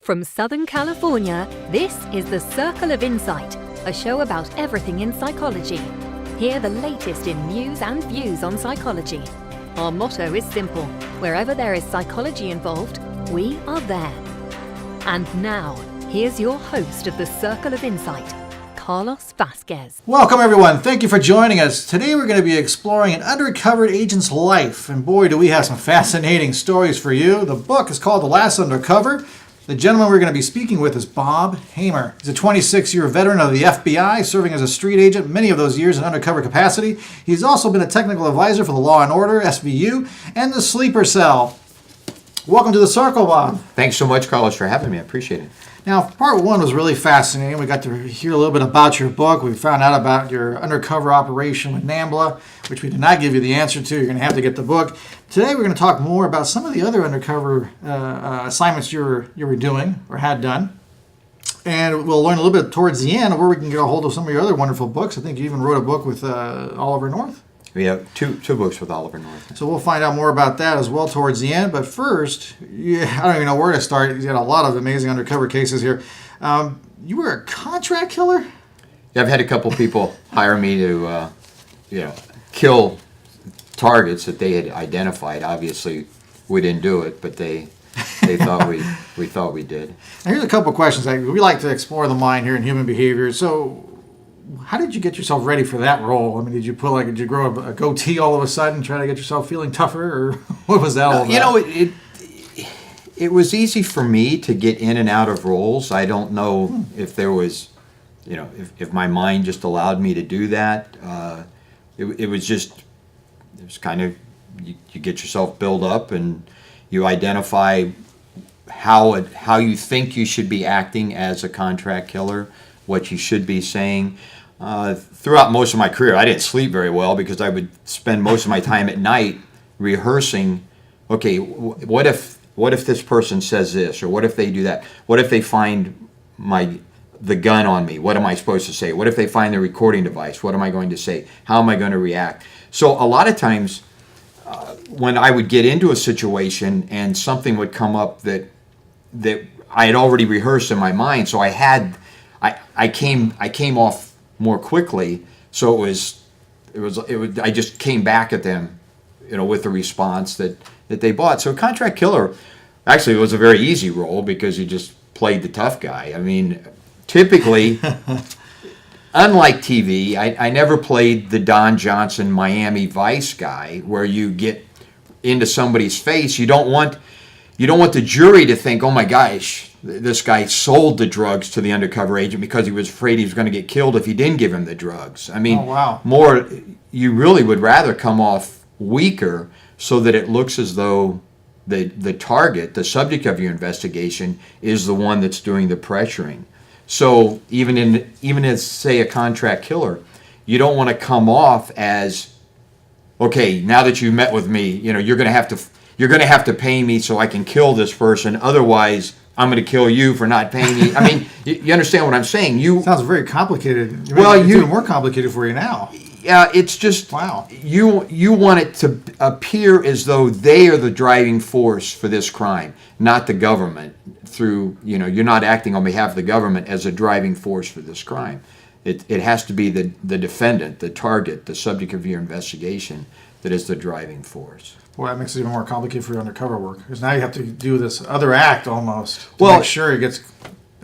From Southern California, this is The Circle of Insight, a show about everything in psychology. Hear the latest in news and views on psychology. Our motto is simple: wherever there is psychology involved, we are there. And now, here's your host of The Circle of Insight, Carlos Vasquez. Welcome everyone, thank you for joining us. Today we're going to be exploring an undercover agent's life, and boy do we have some fascinating stories for you. The book is called The Last Undercover. The gentleman we're going to be speaking with is Bob Hamer. He's a 26-year veteran of the FBI, serving as a street agent, many of those years in undercover capacity. He's also been a technical advisor for the Law & Order, SVU, and the Sleeper Cell. Welcome to the Circle, Bob. Thanks so much, Carlos, for having me. I appreciate it. Now, part one was really fascinating. We got to hear a little bit about your book. We found out about your undercover operation with NAMBLA, which we did not give you the answer to. You're going to have to get the book. Today, we're going to talk more about some of the other undercover assignments you were doing or had done. And we'll learn a little bit towards the end where we can get a hold of some of your other wonderful books. I think you even wrote a book with Oliver North. We have two books with Oliver North. So we'll find out more about that as well towards the end. But first, I don't even know where to start. You got a lot of amazing undercover cases here. You were a contract killer? Yeah, I've had a couple people hire me to, kill targets that they had identified. Obviously, we didn't do it, but they thought we thought we did. Now here's a couple questions. We like to explore the mind here and human behavior. So, how did you get yourself ready for that role? I mean, did you grow a goatee all of a sudden, try to get yourself feeling tougher, or what was that all about? It was easy for me to get in and out of roles. I don't know if there was, if my mind just allowed me to do that. It was kind of, you get yourself built up and you identify how you think you should be acting as a contract killer, what you should be saying. Throughout most of my career, I didn't sleep very well because I would spend most of my time at night rehearsing, okay, what if this person says this, or what if they do that? What if they find the gun on me? What am I supposed to say? What if they find the recording device? What am I going to say? How am I going to react? So a lot of times when I would get into a situation and something would come up that I had already rehearsed in my mind, so I came off more quickly. So I just came back at them, with the response that they bought. So contract killer actually was a very easy role because you just played the tough guy. I mean, typically, unlike TV, I never played the Don Johnson Miami Vice guy where you get into somebody's face. You don't want the jury to think, oh my gosh, this guy sold the drugs to the undercover agent because he was afraid he was going to get killed if he didn't give him the drugs. I mean, you really would rather come off weaker so that it looks as though the target, the subject of your investigation, is the one that's doing the pressuring. So even as, say, a contract killer, you don't want to come off as, okay, now that you've met with me, you're going to have to pay me so I can kill this person. Otherwise, I'm going to kill you for not paying me. I mean, you understand what I'm saying? Sounds very complicated. It's even more complicated for you now. Yeah, it's just, wow. You want it to appear as though they are the driving force for this crime, not the government. You're not acting on behalf of the government as a driving force for this crime. It has to be the defendant, the target, the subject of your investigation that is the driving force. Boy, that makes it even more complicated for your undercover work, because now you have to do this other act almost to make sure it gets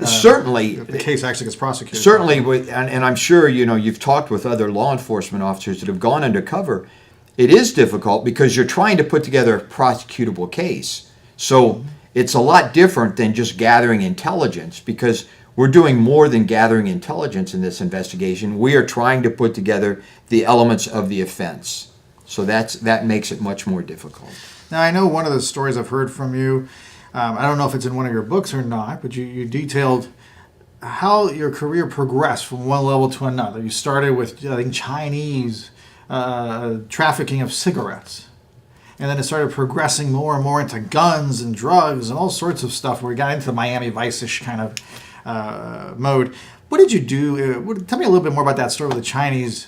certainly the case actually gets prosecuted. Certainly, and I'm sure you've talked with other law enforcement officers that have gone undercover. It is difficult because you're trying to put together a prosecutable case. So it's a lot different than just gathering intelligence, because we're doing more than gathering intelligence in this investigation. We are trying to put together the elements of the offense. So that makes it much more difficult. Now, I know one of the stories I've heard from you, I don't know if it's in one of your books or not, but you detailed how your career progressed from one level to another. You started with, I think, Chinese trafficking of cigarettes. And then it started progressing more and more into guns and drugs and all sorts of stuff where we got into the Miami Vice-ish kind of mode. What did you do? Tell me a little bit more about that story with the Chinese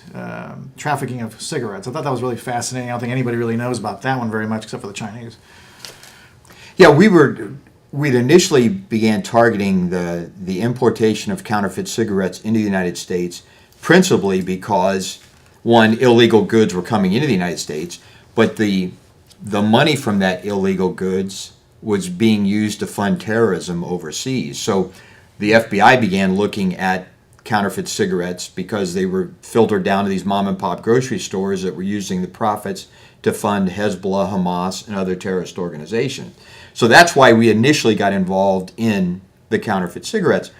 trafficking of cigarettes. I thought that was really fascinating. I don't think anybody really knows about that one very much except for the Chinese. Yeah, we were we'd initially began targeting the importation of counterfeit cigarettes into the United States, principally because, one, illegal goods were coming into the United States, but the money from that illegal goods was being used to fund terrorism overseas. So the FBI began looking at counterfeit cigarettes because they were filtered down to these mom and pop grocery stores that were using the profits to fund Hezbollah, Hamas, and other terrorist organizations. So that's why we initially got involved in the counterfeit cigarettes.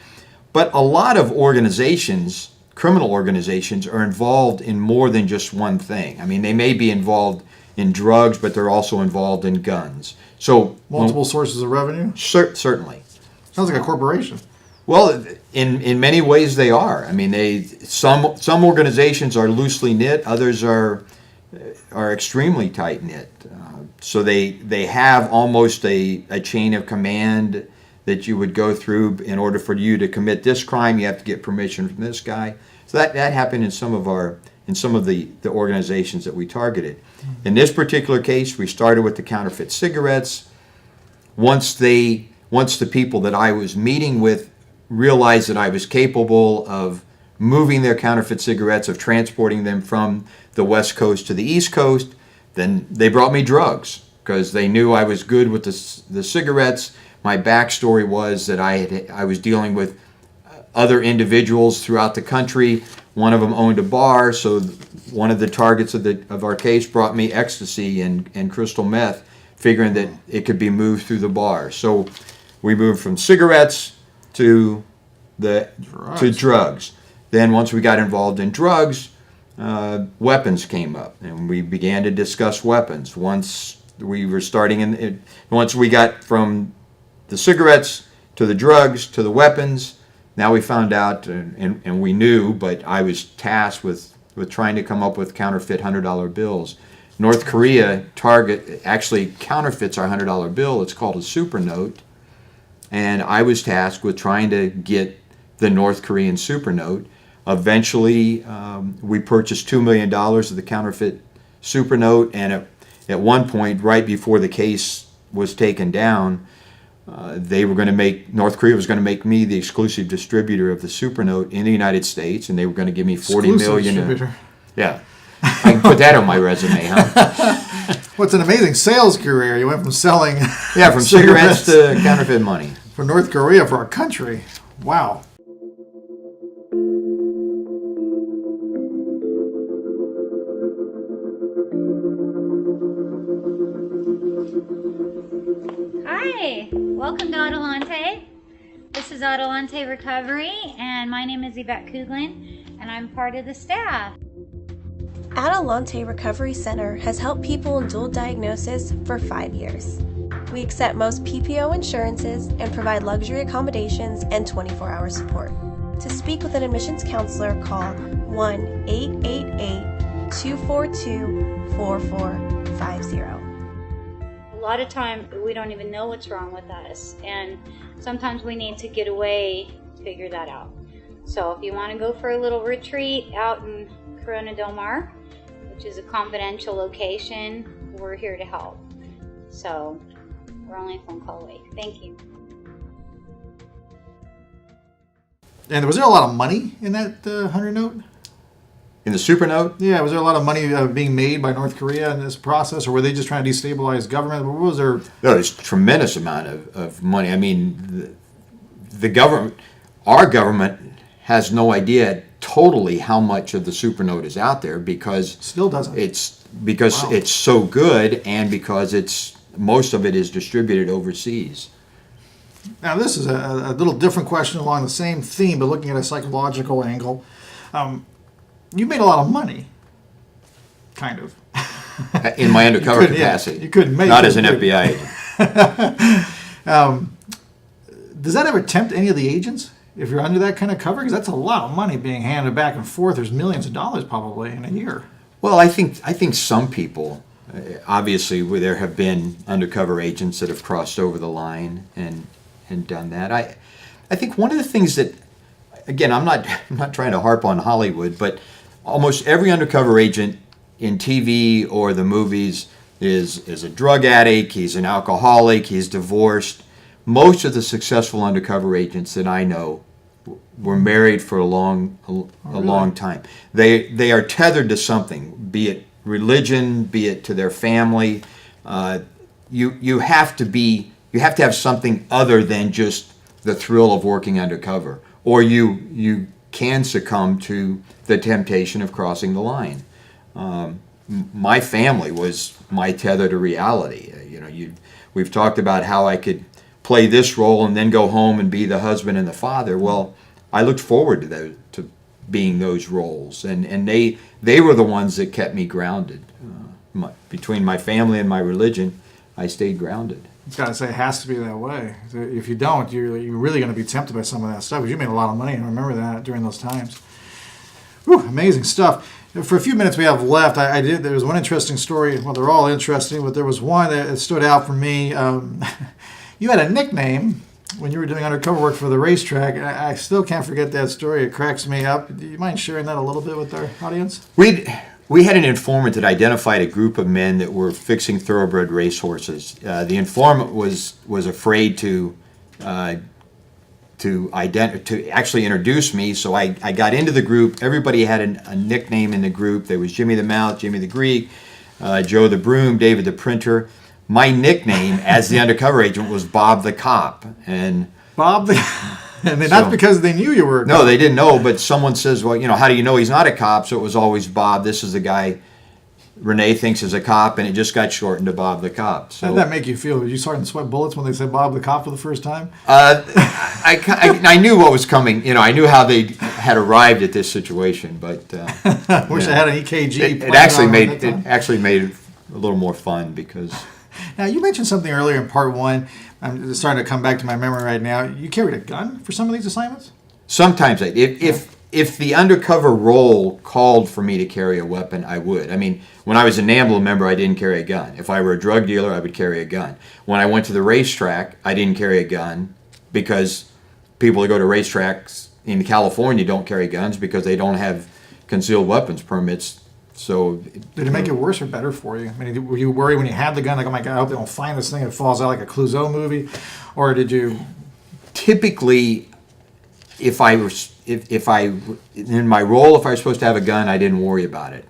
But a lot of organizations, criminal organizations, are involved in more than just one thing. I mean, they may be involved in drugs, but they're also involved in guns. So Multiple sources of revenue? Certainly. Sounds like a corporation. Well, in many ways they are. I mean, some organizations are loosely knit, others are extremely tight knit. So they have almost a chain of command that you would go through. In order for you to commit this crime, you have to get permission from this guy. So that happened in some of the organizations that we targeted. In this particular case, we started with the counterfeit cigarettes. Once the people that I was meeting with realized that I was capable of moving their counterfeit cigarettes, of transporting them from the West Coast to the East Coast, then they brought me drugs because they knew I was good with the cigarettes. My backstory was that I was dealing with other individuals throughout the country. One of them owned a bar, so one of the targets of our case brought me ecstasy and crystal meth, figuring that it could be moved through the bar. So we moved from cigarettes to drugs. Then once we got involved in drugs, weapons came up, and we began to discuss weapons. Once we got from the cigarettes to the drugs to the weapons, now we found out, and we knew, but I was tasked with trying to come up with counterfeit $100 bills. North Korea actually counterfeits our $100 bill. It's called a super note. And I was tasked with trying to get the North Korean super note. Eventually, we purchased $2 million of the counterfeit super note, and at one point, right before the case was taken down, North Korea was going to make me the exclusive distributor of the super note in the United States, and they were going to give me $40 million. Distributor. Yeah, I can put that on my resume, huh? What's an amazing sales career. You went from selling from cigarettes to counterfeit money. For North Korea, for our country. Wow. Hi, welcome to Adelante. This is Adelante Recovery, and my name is Yvette Kuglin, and I'm part of the staff. Adelante Recovery Center has helped people in dual diagnosis for 5 years. We accept most PPO insurances and provide luxury accommodations and 24-hour support. To speak with an admissions counselor, call 1-888-242-4450. A lot of time we don't even know what's wrong with us, and sometimes we need to get away to figure that out. So if you want to go for a little retreat out in Corona Del Mar, which is a confidential location, we're here to help. So we're only a phone call away. Thank you. And was there a lot of money in that 100 note? In the super note? Yeah, was there a lot of money being made by North Korea in this process, or were they just trying to destabilize government? What was there? No, there's a tremendous amount of money. I mean, the government, our government, has no idea totally how much of the super note is out there because Still doesn't. It's so good, and because most of it is distributed overseas. Now, this is a little different question along the same theme, but looking at a psychological angle. You made a lot of money, kind of. In my undercover capacity. You couldn't make Not it, as an could you? FBI agent. Does that ever tempt any of the agents if you're under that kind of cover? Because that's a lot of money being handed back and forth. There's millions of dollars probably in a year. Well, I think some people, obviously, there have been undercover agents that have crossed over the line and done that. I think one of the things that, again, I'm not trying to harp on Hollywood, but almost every undercover agent in TV or the movies is a drug addict, he's an alcoholic, he's divorced. most of the successful undercover agents that I know were married for a long time. They are tethered to something, be it religion, be it to their family. You have to have something other than just the thrill of working undercover, or you can succumb to the temptation of crossing the line. My family was my tether to reality. We've talked about how I could play this role and then go home and be the husband and the father. Well, I looked forward to being those roles, and they were the ones that kept me grounded. Between my family and my religion, I stayed grounded. I've got to say, it has to be that way. If you don't, you're really going to be tempted by some of that stuff. Because you made a lot of money, and I remember that during those times. Whew, amazing stuff. For a few minutes we have left, there was one interesting story. Well, they're all interesting, but there was one that stood out for me. You had a nickname when you were doing undercover work for the racetrack. I still can't forget that story. It cracks me up. Do you mind sharing that a little bit with our audience? We had an informant that identified a group of men that were fixing thoroughbred racehorses. The informant was afraid to actually introduce me, so I got into the group. Everybody had a nickname in the group. There was Jimmy the Mouth, Jimmy the Greek, Joe the Broom, David the Printer. My nickname as the undercover agent was Bob the Cop. And not because they knew you were a cop. No, they didn't know, but someone says, well, how do you know he's not a cop? So it was always Bob. This is the guy Renee thinks is a cop, and it just got shortened to Bob the Cop. So how did that make you feel? Were you starting to sweat bullets when they said Bob the Cop for the first time? I knew what was coming. I knew how they had arrived at this situation, but I wish I had an EKG. It actually made it a little more fun because. Now, you mentioned something earlier in part one. I'm starting to come back to my memory right now. You carried a gun for some of these assignments? Sometimes if the undercover role called for me to carry a weapon, I would. I mean, when I was a NAMBLA member, I didn't carry a gun. If I were a drug dealer, I would carry a gun. When I went to the racetrack, I didn't carry a gun because people that go to racetracks in California don't carry guns because they don't have concealed weapons permits. So did it make it worse or better for you? I mean, were you worried when you had the gun, like, oh my God, I hope they don't find this thing, it falls out like a Clouseau movie? Or did you? Typically, if I in my role, if I was supposed to have a gun, I didn't worry about it.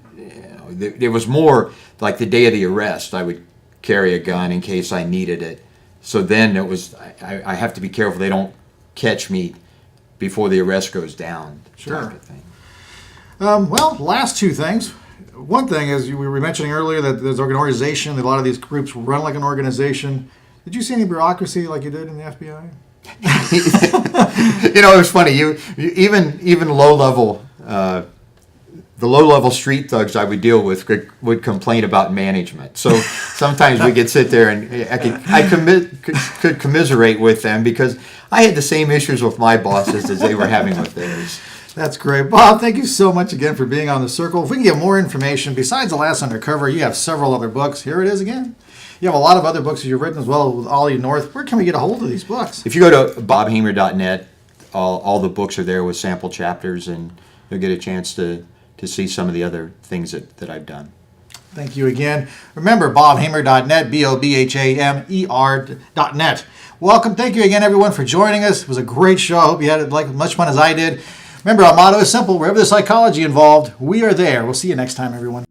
There was more like the day of the arrest, I would carry a gun in case I needed it. So then it was, I have to be careful they don't catch me before the arrest goes down. Sure. Type of thing. Well, last two things. One thing is, we were mentioning earlier that there's an organization, that a lot of these groups run like an organization. Did you see any bureaucracy like you did in the FBI? It was funny. Even low level, the low level street thugs I would deal with would complain about management. So sometimes we could sit there and I could commiserate with them because I had the same issues with my bosses as they were having with theirs. That's great. Bob, thank you so much again for being on The Circle. If we can get more information, besides The Last Undercover, you have several other books. Here it is again. You have a lot of other books that you've written as well with Ollie North. Where can we get a hold of these books? If you go to bobhamer.net, all the books are there with sample chapters, and you'll get a chance to see some of the other things that I've done. Thank you again. Remember, bobhamer.net, BOBHAMER.net. Welcome. Thank you again, everyone, for joining us. It was a great show. I hope you had as much fun as I did. Remember, our motto is simple. Wherever there's psychology involved, we are there. We'll see you next time, everyone.